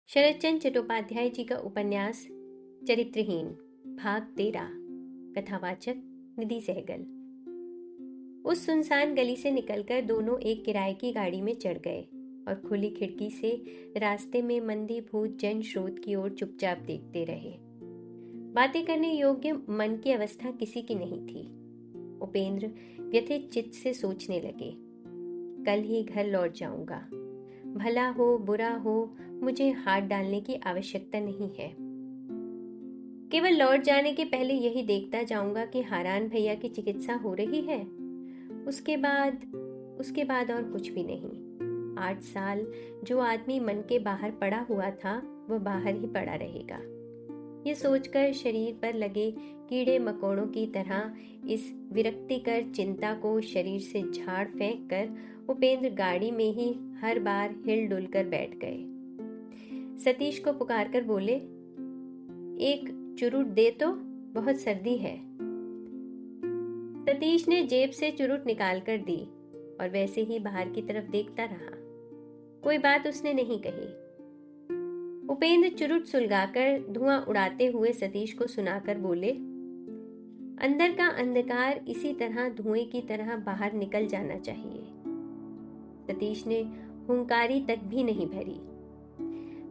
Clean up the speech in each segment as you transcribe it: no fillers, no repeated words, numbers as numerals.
शरदचंद्र चट्टोपाध्याय जी का उपन्यास चरित्रहीन भाग 13। कथावाचक निधि सहगल। उस सुनसान गली से निकलकर दोनों एक किराए की गाड़ी में चढ़ गए और खुली खिड़की से रास्ते में मंदीभूत जन स्रोत की ओर चुपचाप देखते रहे। बातें करने योग्य मन की अवस्था किसी की नहीं थी। उपेंद्र व्यथित चित्त से सोचने लगे, कल ही घर लौट जाऊंगा। भला हो बुरा हो, मुझे हाथ डालने की आवश्यकता नहीं है। केवल लौट जाने के पहले यही देखता जाऊंगा कि हारान भैया की चिकित्सा हो रही है। उसके बाद और कुछ भी नहीं। 8 साल जो आदमी मन के बाहर पड़ा हुआ था वह बाहर ही पड़ा रहेगा। ये सोचकर शरीर पर लगे कीड़े मकोड़ों की तरह इस विरक्तिकर चिंता को शरीर से झाड़ फेंक कर उपेंद्र गाड़ी में ही हर बार हिल-डुल कर बैठ गए। सतीश को पुकार कर बोले, एक चुरुट दे तो, बहुत सर्दी है। सतीश ने जेब से चुरुट निकाल कर दी और वैसे ही बाहर की तरफ देखता रहा। कोई बात उसने नहीं कही। उपेंद्र चुरुट सुलगाकर धुआं उड़ाते हुए सतीश को सुनाकर बोले, अंदर का अंधकार इसी तरह धुएं की तरह बाहर निकल जाना चाहिए। सतीश ने हुंकारी तक भी नहीं भरी।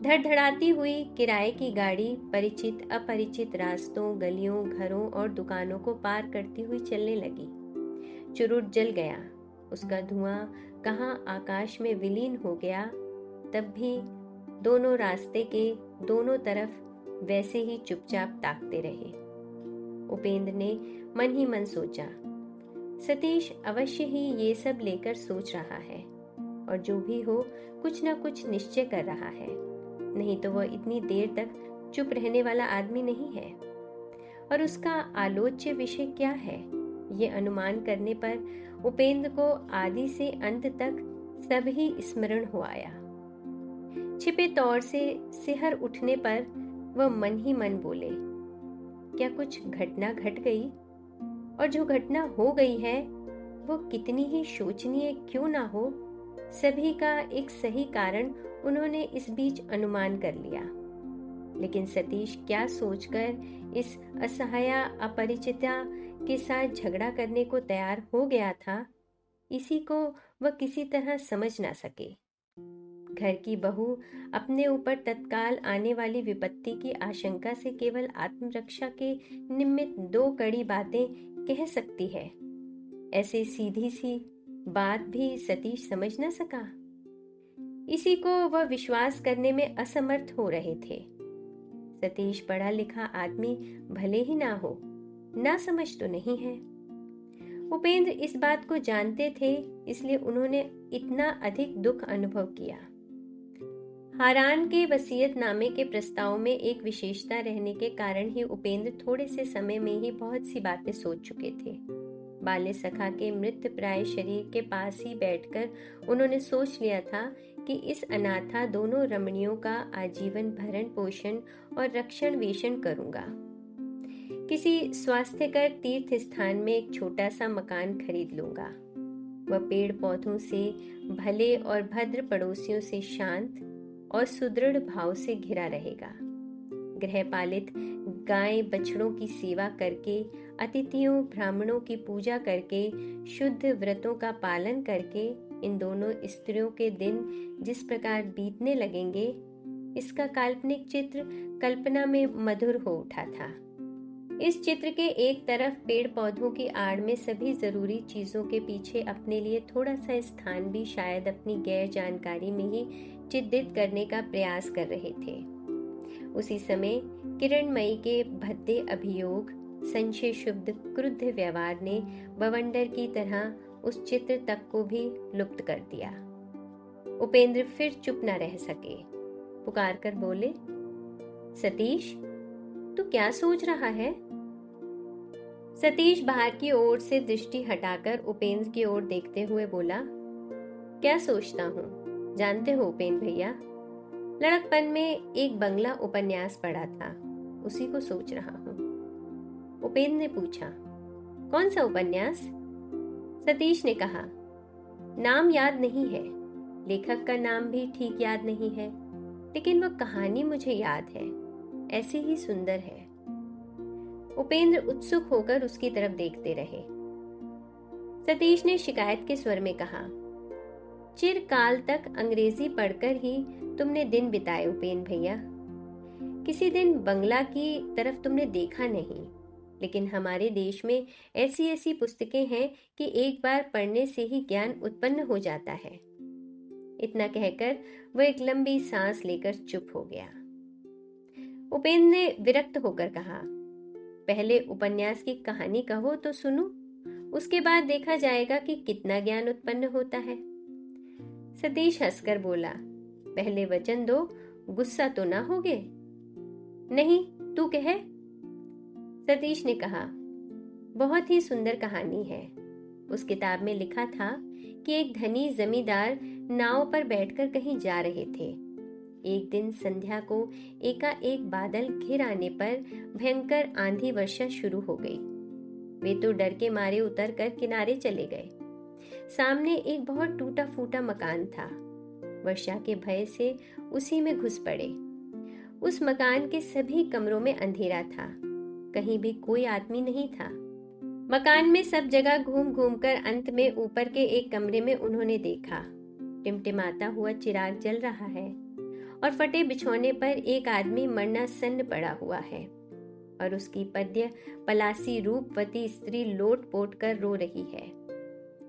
धड़धड़ाती हुई किराए की गाड़ी परिचित अपरिचित रास्तों, गलियों, घरों और दुकानों को पार करती हुई चलने लगी। चुरुट जल गया, उसका धुआं कहाँ आकाश में विलीन हो गया। तब भी दोनों रास्ते के दोनों तरफ वैसे ही चुपचाप ताकते रहे। उपेंद्र ने मन ही मन सोचा, सतीश अवश्य ही ये सब लेकर सोच रहा है और जो भी हो कुछ न कुछ निश्चय कर रहा है, नहीं तो वह इतनी देर तक चुप रहने वाला आदमी नहीं है। और उसका आलोच्य विषय क्या है, ये अनुमान करने पर उपेंद्र को आदि से अंत तक सब ही स्मरण हो आया। छिपे तौर से सिहर उठने पर वह मन ही मन बोले, क्या कुछ घटना घट गई, और जो घटना हो गई है वो कितनी ही शोचनीय क्यों ना हो, सभी का एक सही कारण उन्होंने इस बीच अनुमान कर लिया। लेकिन सतीश क्या सोचकर इस असहाया अपरिचिता के साथ झगड़ा करने को तैयार हो गया था, इसी को वह किसी तरह समझ ना सके। घर की बहू अपने ऊपर तत्काल आने वाली विपत्ति की आशंका से केवल आत्मरक्षा के निमित्त 2 कड़ी बातें कह सकती है। ऐसे सीधी सी बात भी सतीश समझ न सका। इसी को वह विश्वास करने में असमर्थ हो रहे थे। सतीश पढ़ा लिखा आदमी भले ही ना हो, ना समझ तो नहीं है। उपेंद्र इस बात को जानते थे, इसलिए उन्होंने इतना अधिक दुख अनुभव किया। हारान के वसीयतनामे के प्रस्ताव में एक विशेषता रहने के कारण ही उपेंद्र थोड़े से समय में ही बहुत सी बातें सोच चुके थे। बाल्य सखा के मृत प्राय शरीर के पास ही बैठकर उन्होंने सोच लिया था कि इस अनाथा दोनों रमणियों का आजीवन भरण पोषण और रक्षण वेषण करूंगा। किसी स्वास्थ्यकर तीर्थ स्थान में एक छोटा सा मकान खरीद लूंगा। वह पेड़ पौधों से भले और भद्र पड़ोसियों से शांत और सुदृढ़ भाव से घिरा रहेगा। गृहपालित गाय बछड़ों की सेवा करके, अतिथियों ब्राह्मणों की पूजा करके, शुद्ध व्रतों का पालन करके इन दोनों स्त्रियों के दिन जिस प्रकार बीतने लगेंगे, इसका काल्पनिक चित्र कल्पना में मधुर हो उठा था। इस चित्र के एक तरफ पेड़ पौधों की आड़ में सभी जरूरी चीजों के पीछे अपने लिए थोड़ा सा स्थान भी शायद अपनी गैर जानकारी में ही चित्रित करने का प्रयास कर रहे थे। उसी समय किरणमयी के भद्दे अभियोग, संशय शुद्ध क्रुद्ध व्यवहार ने बवंडर की तरह उस चित्र तक को भी लुप्त कर दिया। उपेंद्र फिर चुप न रह सके, पुकार कर बोले, सतीश, तू क्या सोच रहा है? सतीश बाहर की ओर से दृष्टि हटाकर उपेंद्र की ओर देखते हुए बोला, क्या सोचता हूँ जानते हो उपेंद्र भैया, लड़कपन में एक बंगला उपन्यास पढ़ा था, उसी को सोच रहा हूँ। उपेंद्र ने पूछा, कौन सा उपन्यास? सतीश ने कहा, नाम याद नहीं है, लेखक का नाम भी ठीक याद नहीं है। लेकिन वह कहानी मुझे याद है, ऐसी ही सुंदर है। उपेंद्र उत्सुक होकर उसकी तरफ देखते रहे। सतीश ने शिकायत के स्वर में कहा, चिरकाल तक अंग्रेजी पढ़कर ही तुमने दिन बिताए उपेंद्र भैया। किसी दिन बंगला की तरफ तुमने देखा नहीं, लेकिन हमारे देश में ऐसी ऐसी पुस्तकें हैं कि एक बार पढ़ने से ही ज्ञान उत्पन्न हो जाता है। इतना कहकर वह एक लंबी सांस लेकर चुप हो गया। उपेंद्र ने विरक्त होकर कहा, पहले उपन्यास की कहानी कहो तो सुनूं, उसके बाद देखा जाएगा कि कितना ज्ञान उत्पन्न होता है। सतीश हंसकर बोला, पहले वचन दो, गुस्सा तो ना होगे? नहीं, तू कह। सतीश ने कहा, बहुत ही सुंदर कहानी है। उस किताब में लिखा था कि एक धनी जमींदार नाव पर बैठकर कहीं जा रहे थे। एक दिन संध्या को एकाएक बादल घिर आने पर भयंकर आंधी वर्षा शुरू हो गई। वे तो डर के मारे उतरकर किनारे चले गए। सामने एक बहुत टूटा फूटा मकान था। वर्षा के भय से उसी में घुस पड़े। उस मकान के सभी कमरों में अंधेरा था, कहीं भी कोई आदमी नहीं था। मकान में सब जगह घूम घूम कर अंत में ऊपर के एक कमरे में उन्होंने देखा, टिमटिमाता हुआ चिराग जल रहा है और फटे बिछौने पर एक आदमी मरणासन्न पड़ा हुआ है और उसकी पद्य पलासी रूपवती स्त्री लोट पोट कर रो रही है।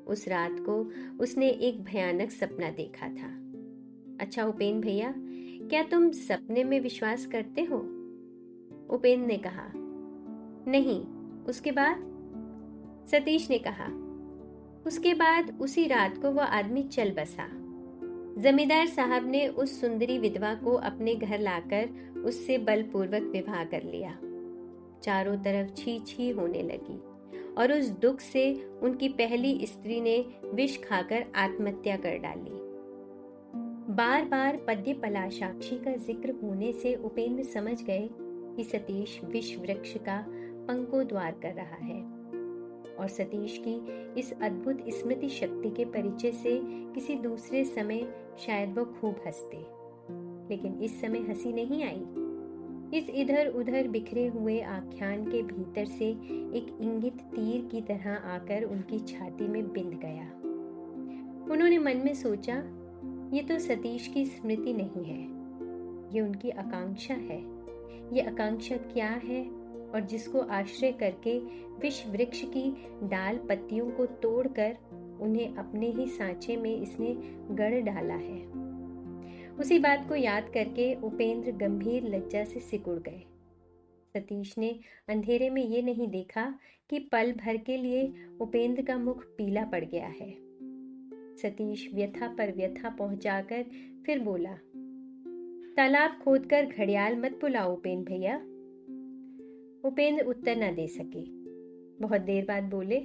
उस रात को उसने एक भयानक सपना देखा था। अच्छा उपेंद्र भैया, क्या तुम सपने में विश्वास करते हो? उपेंद्र ने कहा, नहीं। उसके बाद? सतीश ने कहा, उसके बाद उसी रात को वह आदमी चल बसा। जमींदार साहब ने उस सुंदरी विधवा को अपने घर लाकर उससे बलपूर्वक विवाह कर लिया। चारों तरफ छी छी होने लगी और उस दुख से उनकी पहली स्त्री ने विष खाकर आत्महत्या कर डाली। बार बार पद्य पलाशाक्षी का जिक्र होने से उपेंद्र समझ गए कि सतीश विष वृक्ष का पंकोद्वार कर रहा है और सतीश की इस अद्भुत स्मृति शक्ति के परिचय से किसी दूसरे समय शायद वो खूब हंसते, लेकिन इस समय हंसी नहीं आई। इस इधर उधर बिखरे हुए आख्यान के भीतर से एक इंगित तीर की तरह आकर उनकी छाती में बिंध गया। उन्होंने मन में सोचा, ये तो सतीश की स्मृति नहीं है, ये उनकी आकांक्षा है। ये आकांक्षा क्या है और जिसको आश्रय करके विष वृक्ष की डाल पत्तियों को तोड़कर उन्हें अपने ही सांचे में इसने गढ़ डाला है। उसी बात को याद करके उपेंद्र गंभीर लज्जा से सिकुड़ गए। सतीश ने अंधेरे में ये नहीं देखा कि पल भर के लिए उपेंद्र का मुख पीला पड़ गया है। सतीश व्यथा पर व्यथा पहुंचाकर फिर बोला, तालाब खोदकर घड़ियाल मत बुलाओ उपेंद्र भैया। उपेंद्र उत्तर न दे सके। बहुत देर बाद बोले,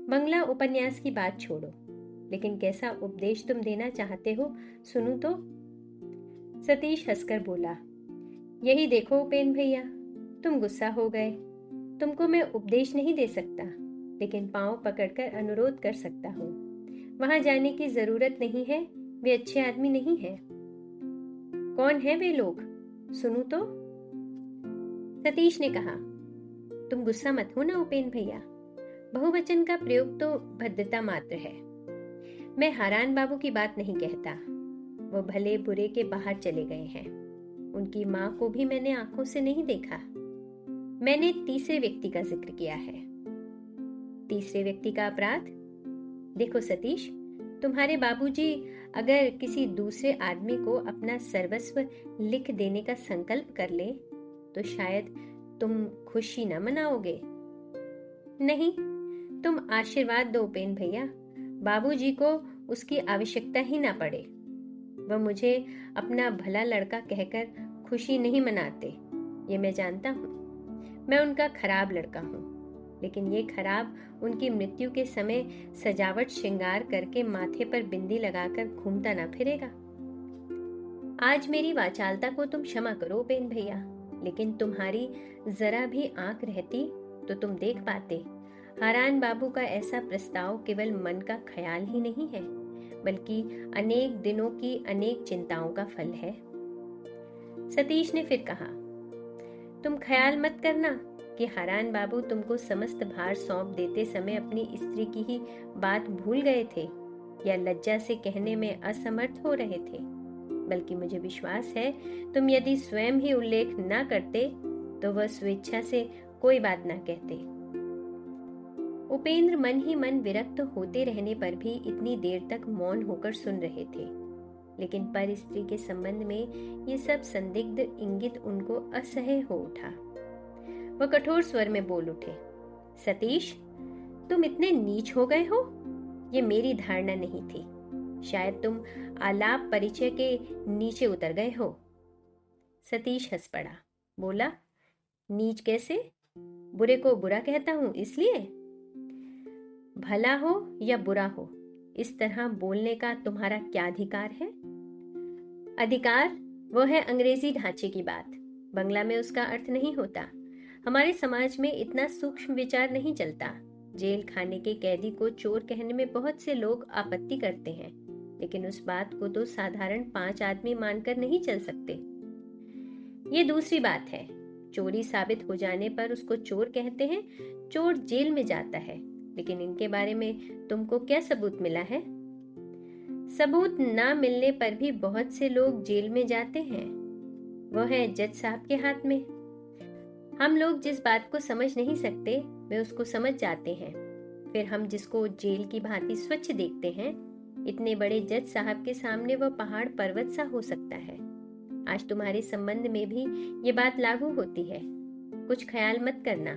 बंगला उपन्यास की बात छोड़ो, लेकिन कैसा उपदेश तुम देना चाहते हो सुनूं तो? सतीश हंसकर बोला, यही देखो उपेंद्र भैया, तुम गुस्सा हो गए। तुमको मैं उपदेश नहीं दे सकता, लेकिन पांव पकड़कर अनुरोध कर सकता हूँ। वहां जाने की जरूरत नहीं है, वे अच्छे आदमी नहीं हैं। कौन है वे लोग, सुनूं तो? सतीश ने कहा, तुम गुस्सा मत हो ना उपेंद्र भैया, बहुवचन का प्रयोग तो भद्रता मात्र है। मैं हारान बाबू की बात नहीं कहता, वो भले बुरे के बाहर चले गए हैं। उनकी माँ को भी मैंने आंखों से नहीं देखा। मैंने तीसरे व्यक्ति का जिक्र किया है। तीसरे व्यक्ति का अपराध? देखो सतीश, तुम्हारे बाबूजी अगर किसी दूसरे आदमी को अपना सर्वस्व लिख देने का संकल्प कर ले तो शायद तुम खुशी न मनाओगे। नहीं, तुम आशीर्वाद दो उपेंद्र भैया, बाबूजी को उसकी आवश्यकता ही ना पड़े। वह मुझे अपना भला लड़का कहकर खुशी नहीं मनाते, ये मैं जानता हूँ। मैं उनका खराब लड़का हूँ, लेकिन ये खराब उनकी मृत्यु के समय सजावट श्रृंगार करके माथे पर बिंदी लगाकर घूमता ना फिरेगा। आज मेरी वाचालता को तुम क्षमा करो उपेंद्र भैया, लेकिन तुम्हारी जरा भी आंख रहती तो तुम देख पाते हारान बाबू का ऐसा प्रस्ताव केवल मन का ख्याल ही नहीं है, बल्कि अनेक दिनों की अनेक चिंताओं का फल है। सतीश ने फिर कहा, तुम ख्याल मत करना कि हरान बाबू तुमको समस्त भार सौंप देते समय अपनी स्त्री की ही बात भूल गए थे या लज्जा से कहने में असमर्थ हो रहे थे, बल्कि मुझे विश्वास है तुम यदि स्वयं ही उल्लेख न करते तो वह स्वेच्छा से कोई बात न कहते। उपेंद्र मन ही मन विरक्त होते रहने पर भी इतनी देर तक मौन होकर सुन रहे थे, लेकिन पर स्त्री के संबंध में ये सब संदिग्ध इंगित उनको असह्य हो उठा। वह कठोर स्वर में बोल उठे, सतीश, तुम इतने नीच हो गए हो, ये मेरी धारणा नहीं थी। शायद तुम आलाप परिचय के नीचे उतर गए हो। सतीश हंस पड़ा, बोला, नीच कैसे? बुरे को बुरा कहता हूं इसलिए? भला हो या बुरा हो, इस तरह बोलने का तुम्हारा क्या अधिकार है? अधिकार वो है अंग्रेजी ढांचे की बात, बंगला में उसका अर्थ नहीं होता। हमारे समाज में इतना सूक्ष्म विचार नहीं चलता। जेल खाने के कैदी को चोर कहने में बहुत से लोग आपत्ति करते हैं, लेकिन उस बात को तो साधारण 5 आदमी मानकर नहीं चल सकते। ये दूसरी बात है, चोरी साबित हो जाने पर उसको चोर कहते हैं, चोर जेल में जाता है, लेकिन इनके बारे में तुमको क्या सबूत मिला है? सबूत ना मिलने पर भी बहुत से लोग जेल में जाते हैं, वो है जज साहब के हाथ में। हम लोग जिस बात को समझ नहीं सकते वे उसको समझ जाते हैं। फिर हम जिसको जेल की भांति स्वच्छ देखते हैं, इतने बड़े जज साहब के सामने वह पहाड़ पर्वत सा हो सकता है। आज तुम्हारे संबंध में भी ये बात लागू होती है। कुछ ख्याल मत करना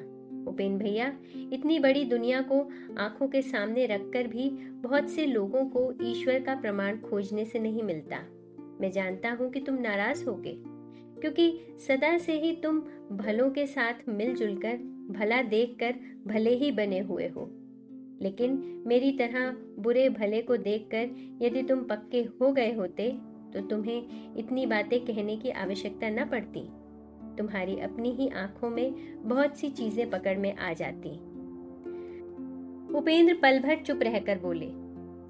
उपेन भैया, इतनी बड़ी दुनिया को आंखों के सामने रखकर भी बहुत से लोगों को ईश्वर का प्रमाण खोजने से नहीं मिलता। मैं जानता हूं कि तुम नाराज होगे, क्योंकि सदा से ही तुम भलों के साथ मिलजुल कर भला देखकर भले ही बने हुए हो, लेकिन मेरी तरह बुरे भले को देखकर यदि तुम पक्के हो गए होते तो तुम्हें इतनी बातें कहने की आवश्यकता न पड़ती। तुम्हारी अपनी ही आंखों में बहुत सी चीजें पकड़ में आ जाती। उपेंद्र पल भर चुप रहकर बोले,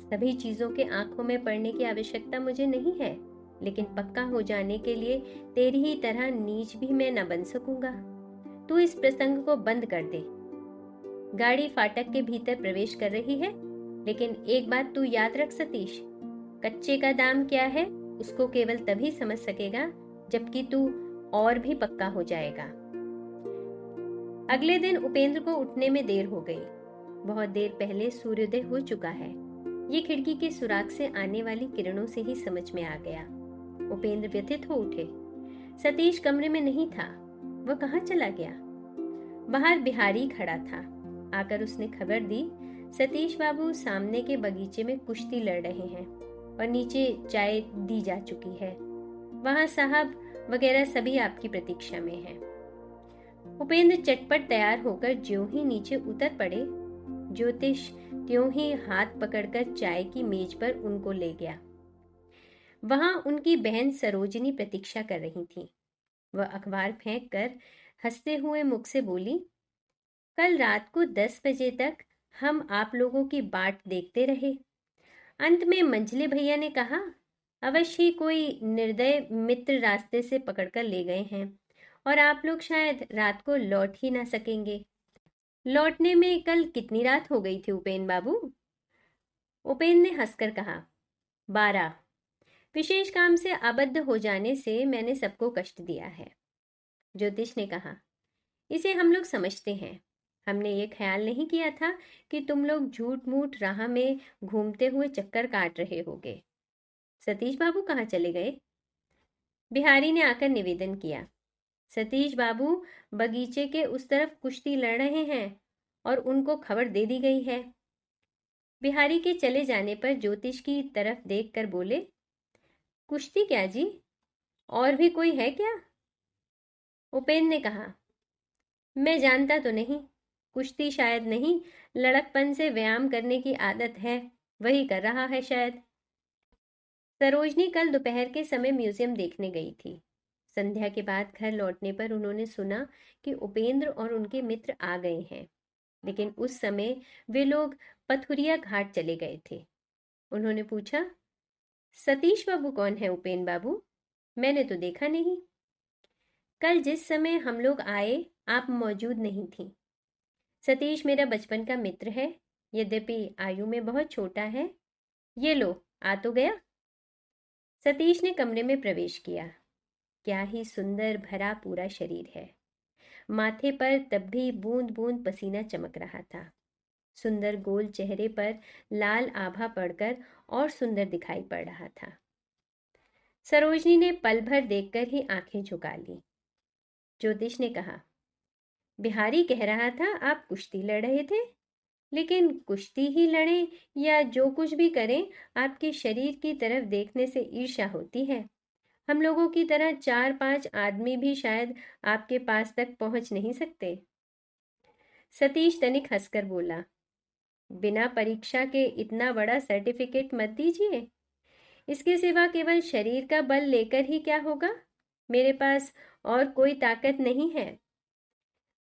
सभी चीजों के आंखों में पड़ने की आवश्यकता मुझे नहीं है, लेकिन पक्का हो जाने के लिए तेरी ही तरह नीच भी मैं न बन सकूंगा। तू इस प्रसंग को बंद कर दे। गाड़ी फाटक के भीतर प्रवेश कर रही है, लेकिन एक बात तू याद रख सतीश, कच्चे का दाम क्या है उसको केवल तभी समझ सकेगा जबकि तू और भी पक्का हो जाएगा। अगले दिन उपेंद्र को उठने में देर हो गई। बहुत देर पहले सूर्योदय हो चुका है, ये खिड़की के सुराख से आने वाली किरणों से ही समझ में आ गया। उपेंद्र व्यथित हो उठे। सतीश कमरे में नहीं था, वह कहाँ चला गया? बाहर बिहारी खड़ा था। आकर उसने खबर दी, सतीश बाबू सामने के बगीचे में कुश्ती लड़ रहे हैं और नीचे चाय दी जा चुकी है। वहां साहब वगैरह सभी आपकी प्रतीक्षा में हैं। उपेंद्र चटपट तैयार होकर ज्यों ही नीचे उतर पड़े, ज्योतिष त्यों ही हाथ पकड़कर चाय की मेज पर उनको ले गया। वहां उनकी बहन सरोजिनी प्रतीक्षा कर रही थी। वह अखबार फेंक कर हंसते हुए मुख से बोली, कल रात को 10 बजे तक हम आप लोगों की बाट देखते रहे। अंत में मंझले भैया ने कहा, अवश्य ही कोई निर्दय मित्र रास्ते से पकड़कर ले गए हैं और आप लोग शायद रात को लौट ही ना सकेंगे। लौटने में कल कितनी रात हो गई थी उपेन बाबू? उपेन ने हंसकर कहा, 12। विशेष काम से आबद्ध हो जाने से मैंने सबको कष्ट दिया है। ज्योतिष ने कहा, इसे हम लोग समझते हैं। हमने ये ख्याल नहीं किया था कि तुम लोग झूठ मूठ राह में घूमते हुए चक्कर काट रहे होगे। सतीश बाबू कहाँ चले गए? बिहारी ने आकर निवेदन किया, सतीश बाबू बगीचे के उस तरफ कुश्ती लड़ रहे हैं और उनको खबर दे दी गई है। बिहारी के चले जाने पर ज्योतिष की तरफ देखकर बोले, कुश्ती क्या जी, और भी कोई है क्या? उपेन ने कहा, मैं जानता तो नहीं, कुश्ती शायद नहीं, लड़कपन से व्यायाम करने की आदत है, वही कर रहा है शायद। सरोजनी कल दोपहर के समय म्यूजियम देखने गई थी। संध्या के बाद घर लौटने पर उन्होंने सुना कि उपेंद्र और उनके मित्र आ गए हैं, लेकिन उस समय वे लोग पथुरिया घाट चले गए थे। उन्होंने पूछा, सतीश बाबू कौन है उपेन बाबू? मैंने तो देखा नहीं। कल जिस समय हम लोग आए आप मौजूद नहीं थी। सतीश मेरा बचपन का मित्र है, यद्यपि आयु में बहुत छोटा है। ये लो, आ तो गया। सतीश ने कमरे में प्रवेश किया। क्या ही सुंदर भरा पूरा शरीर है। माथे पर तब भी बूंद बूंद पसीना चमक रहा था। सुंदर गोल चेहरे पर लाल आभा पड़कर और सुंदर दिखाई पड़ रहा था। सरोजनी ने पल भर देखकर ही आंखें झुका ली। ज्योतिष ने कहा, बिहारी कह रहा था आप कुश्ती लड़ रहे थे, लेकिन कुश्ती ही लड़ें या जो कुछ भी करें, आपके शरीर की तरफ देखने से ईर्ष्या होती है। हम लोगों की तरह 4-5 आदमी भी शायद आपके पास तक पहुंच नहीं सकते। सतीश तनिक हंसकर बोला, बिना परीक्षा के इतना बड़ा सर्टिफिकेट मत दीजिए। इसके सिवा केवल शरीर का बल लेकर ही क्या होगा? मेरे पास और कोई ताकत नहीं है।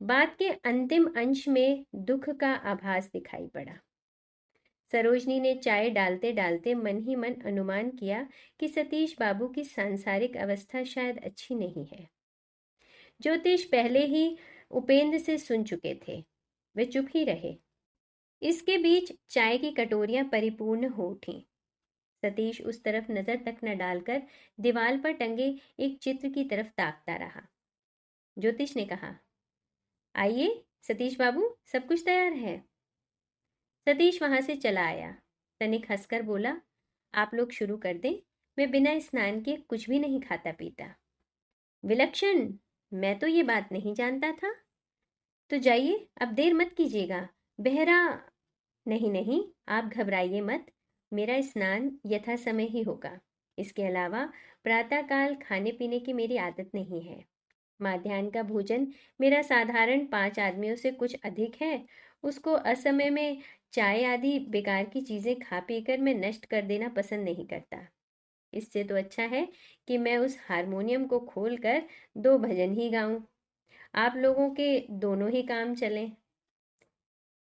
बात के अंतिम अंश में दुख का आभास दिखाई पड़ा। सरोजनी ने चाय डालते डालते मन ही मन अनुमान किया कि सतीश बाबू की सांसारिक अवस्था शायद अच्छी नहीं है। ज्योतिष पहले ही उपेंद्र से सुन चुके थे। वे चुप ही रहे। इसके बीच चाय की कटोरियां परिपूर्ण हो उठी। सतीश उस तरफ नजर तक न डालकर दीवार पर टंगे एक चित्र की तरफ ताकता रहा। ज्योतिष ने कहा, आइए सतीश बाबू, सब कुछ तैयार है। सतीश वहां से चला आया। तनिक हंसकर बोला, आप लोग शुरू कर दें, मैं बिना स्नान के कुछ भी नहीं खाता पीता। विलक्षण, मैं तो ये बात नहीं जानता था। तो जाइए, अब देर मत कीजिएगा। बहरा नहीं नहीं, आप घबराइए मत, मेरा स्नान यथा समय ही होगा। इसके अलावा प्रातःकाल खाने पीने की मेरी आदत नहीं है। माध्याह्न का भोजन मेरा साधारण 5 आदमियों से कुछ अधिक है। उसको असमय में चाय आदि बेकार की चीजें खा पीकर मैं नष्ट कर देना पसंद नहीं करता। इससे तो अच्छा है कि मैं उस हारमोनियम को खोलकर 2 भजन ही गाऊं। आप लोगों के दोनों ही काम चलें।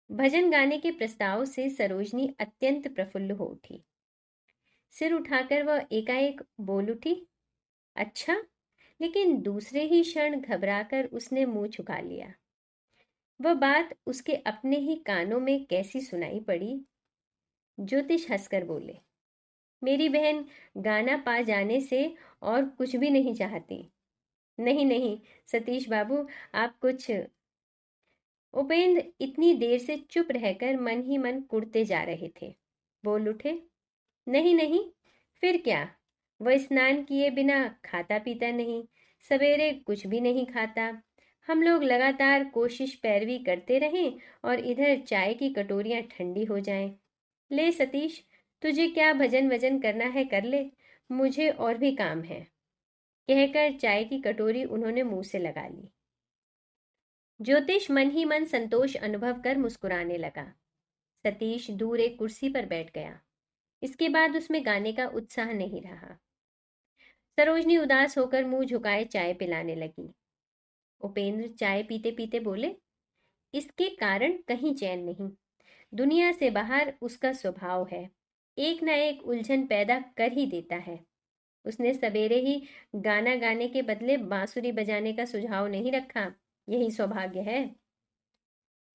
भजन गाने के प्रस्ताव से सरोजनी अत्यंत प्रफुल्ल हो उठी। सिर उठाकर वह एकाएक बोल उठी, अच्छा। लेकिन दूसरे ही क्षण घबराकर उसने मुंह झुका लिया। वह बात उसके अपने ही कानों में कैसी सुनाई पड़ी। ज्योतिष हंसकर बोले, मेरी बहन गाना पा जाने से और कुछ भी नहीं चाहती। नहीं नहीं सतीश बाबू, आप कुछ। उपेंद्र इतनी देर से चुप रहकर मन ही मन कुढ़ते जा रहे थे। बोल उठे, नहीं नहीं, फिर क्या? वह स्नान किए बिना खाता पीता नहीं, सवेरे कुछ भी नहीं खाता। हम लोग लगातार कोशिश पैरवी करते रहें और इधर चाय की कटोरियां ठंडी हो जाएं। ले सतीश, तुझे क्या भजन वजन करना है कर ले, मुझे और भी काम है। कहकर चाय की कटोरी उन्होंने मुंह से लगा ली। ज्योतिष मन ही मन संतोष अनुभव कर मुस्कुराने लगा। सतीश दूर एक कुर्सी पर बैठ गया। इसके बाद उसमें गाने का उत्साह नहीं रहा। सरोजनी उदास होकर मुंह झुकाए चाय पिलाने लगी। उपेंद्र चाय पीते पीते बोले, इसके कारण कहीं चैन नहीं। दुनिया से बाहर उसका स्वभाव है, एक ना एक उलझन पैदा कर ही देता है। उसने सवेरे ही गाना गाने के बदले बांसुरी बजाने का सुझाव नहीं रखा। यही सौभाग्य है।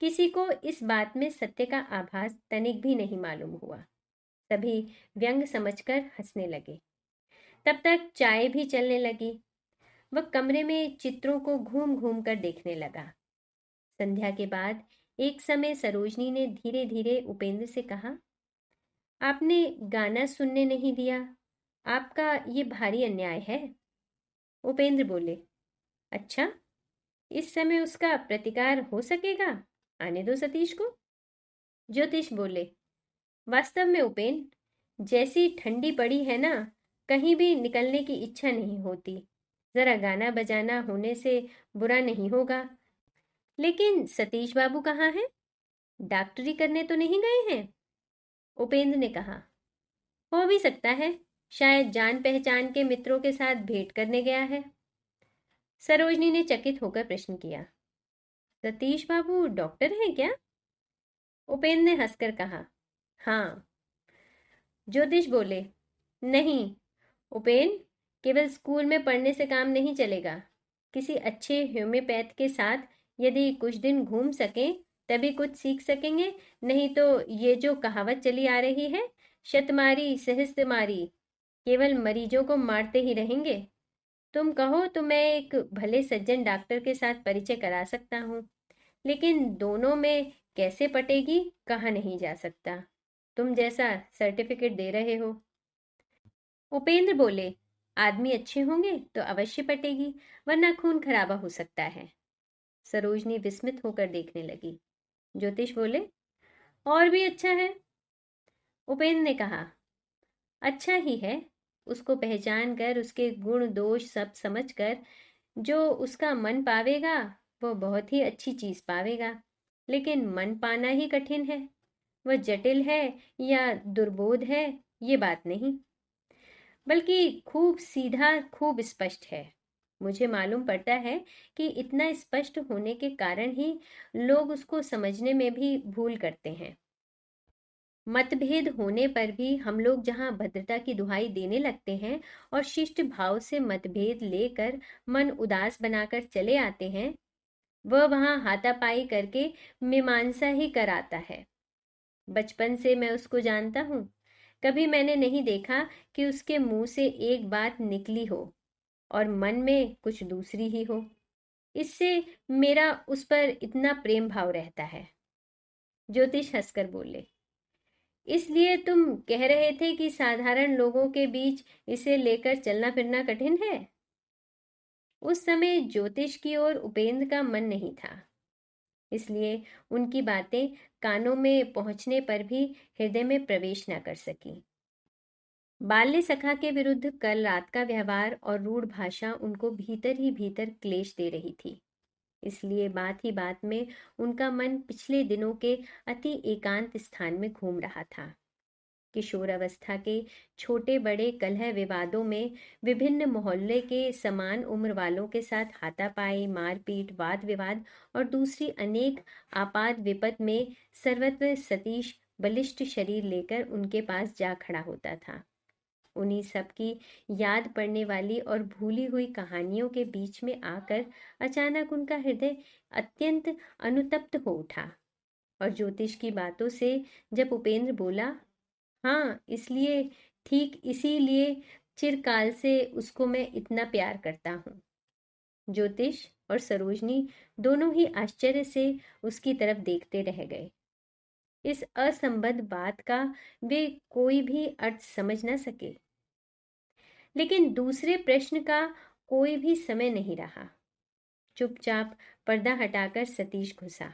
किसी को इस बात में सत्य का आभास तनिक भी नहीं मालूम हुआ। सभी व्यंग समझकर हंसने लगे। तब तक चाय भी चलने लगी। वह कमरे में चित्रों को घूम घूम कर देखने लगा। संध्या के बाद एक समय सरोजनी ने धीरे धीरे उपेंद्र से कहा, आपने गाना सुनने नहीं दिया, आपका ये भारी अन्याय है। उपेंद्र बोले, अच्छा, इस समय उसका प्रतिकार हो सकेगा? आने दो सतीश को। ज्योतिष बोले, वास्तव में उपेंद्र, जैसी ठंडी पड़ी है ना, कहीं भी निकलने की इच्छा नहीं होती। जरा गाना बजाना होने से बुरा नहीं होगा। लेकिन सतीश बाबू कहाँ हैं? डॉक्टरी करने तो नहीं गए हैं? उपेंद्र ने कहा, हो भी सकता है, शायद जान पहचान के मित्रों के साथ भेंट करने गया है। सरोजनी ने चकित होकर प्रश्न किया, सतीश बाबू डॉक्टर हैं क्या? उपेंद्र ने हंसकर कहा, हाँ। ज्योतिष बोले, नहीं उपेंद्र, केवल स्कूल में पढ़ने से काम नहीं चलेगा। किसी अच्छे होम्योपैथ के साथ यदि कुछ दिन घूम सकें तभी कुछ सीख सकेंगे, नहीं तो ये जो कहावत चली आ रही है, शतमारी सहस्त्रमारी, केवल मरीजों को मारते ही रहेंगे। तुम कहो तो मैं एक भले सज्जन डॉक्टर के साथ परिचय करा सकता हूँ, लेकिन दोनों में कैसे पटेगी कहा नहीं जा सकता। तुम जैसा सर्टिफिकेट दे रहे हो। उपेंद्र बोले, आदमी अच्छे होंगे तो अवश्य पटेगी, वरना खून खराबा हो सकता है। सरोजनी विस्मित होकर देखने लगी। ज्योतिष बोले, और भी अच्छा है। उपेंद्र ने कहा, अच्छा ही है। उसको पहचान कर, उसके गुण दोष सब समझ कर जो उसका मन पावेगा वो बहुत ही अच्छी चीज पावेगा। लेकिन मन पाना ही कठिन है। वह जटिल है या दुर्बोध है ये बात नहीं, बल्कि खूब सीधा, खूब स्पष्ट है। मुझे मालूम पड़ता है कि इतना स्पष्ट होने के कारण ही लोग उसको समझने में भी भूल करते हैं। मतभेद होने पर भी हम लोग जहां भद्रता की दुहाई देने लगते हैं और शिष्ट भाव से मतभेद लेकर मन उदास बनाकर चले आते हैं, वह वहां हाथापाई करके मीमांसा ही कराता है। बचपन से मैं उसको जानता हूँ। कभी मैंने नहीं देखा कि उसके मुंह से एक बात निकली हो और मन में कुछ दूसरी ही हो। इससे मेरा उस पर इतना प्रेम भाव रहता है। ज्योतिष हंसकर बोले, इसलिए तुम कह रहे थे कि साधारण लोगों के बीच इसे लेकर चलना फिरना कठिन है। उस समय ज्योतिष की ओर उपेंद्र का मन नहीं था, इसलिए उनकी बातें कानों में पहुंचने पर भी हृदय में प्रवेश न कर सकी। बाल्य सखा के विरुद्ध कल रात का व्यवहार और रूढ़ भाषा उनको भीतर ही भीतर क्लेश दे रही थी। इसलिए बात ही बात में उनका मन पिछले दिनों के अति एकांत स्थान में घूम रहा था। किशोरावस्था के छोटे बड़े कलह विवादों में विभिन्न मोहल्ले के समान उम्र वालों के साथ हाथापाई, मारपीट, वाद विवाद और दूसरी अनेक आपात विपत में सर्वत्र सतीश बलिष्ठ शरीर लेकर उनके पास जा खड़ा होता था। उन्हीं सब की याद पड़ने वाली और भूली हुई कहानियों के बीच में आकर अचानक उनका हृदय अत्यंत अनुतप्त हो उठा। और ज्योतिष की बातों से जब उपेंद्र बोला, हाँ, इसलिए, ठीक इसीलिए चिरकाल से उसको मैं इतना प्यार करता हूँ। ज्योतिष और सरोजनी दोनों ही आश्चर्य से उसकी तरफ देखते रह गए। इस असंबद्ध बात का वे कोई भी अर्थ समझ न सके। लेकिन दूसरे प्रश्न का कोई भी समय नहीं रहा। चुपचाप पर्दा हटाकर सतीश घुसा।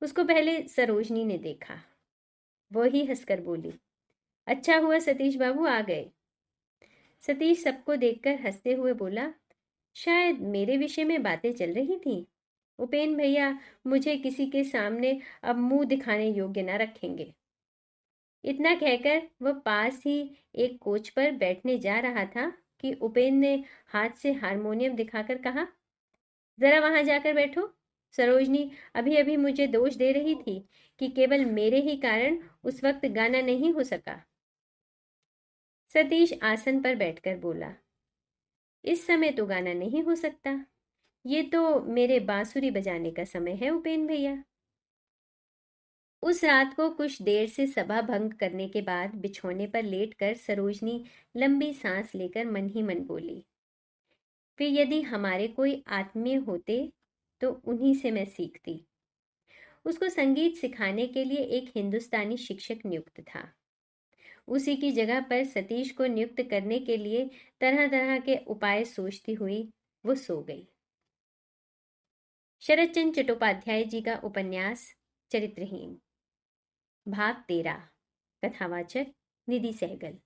उसको पहले सरोजनी ने देखा। वो ही हंसकर बोली, अच्छा हुआ सतीश बाबू आ गए। सतीश सबको देखकर हंसते हुए बोला, शायद मेरे विषय में बातें चल रही थी। उपेन भैया मुझे किसी के सामने अब मुंह दिखाने योग्य न रखेंगे। इतना कहकर वह पास ही एक कोच पर बैठने जा रहा था कि उपेन ने हाथ से हारमोनियम दिखाकर कहा, जरा वहां जाकर बैठो। सरोजनी अभी अभी मुझे दोष दे रही थी कि केवल मेरे ही कारण उस वक्त गाना नहीं हो सका। सतीश आसन पर बैठकर बोला, इस समय तो गाना नहीं हो सकता। ये तो मेरे बांसुरी बजाने का समय है उपेन भैया। उस रात को कुछ देर से सभा भंग करने के बाद बिछौने पर लेटकर सरोजनी लंबी सांस लेकर मन ही मन बोली, फिर यदि हमारे कोई आत्मीय होते तो उन्हीं से मैं सीखती। उसको संगीत सिखाने के लिए एक हिंदुस्तानी शिक्षक नियुक्त था। उसी की जगह पर सतीश को नियुक्त करने के लिए तरह तरह के उपाय सोचती हुई वो सो गई। शरद चंद्र चट्टोपाध्याय जी का उपन्यास चरित्रहीन, भाग 13। कथावाचक निधि सहगल।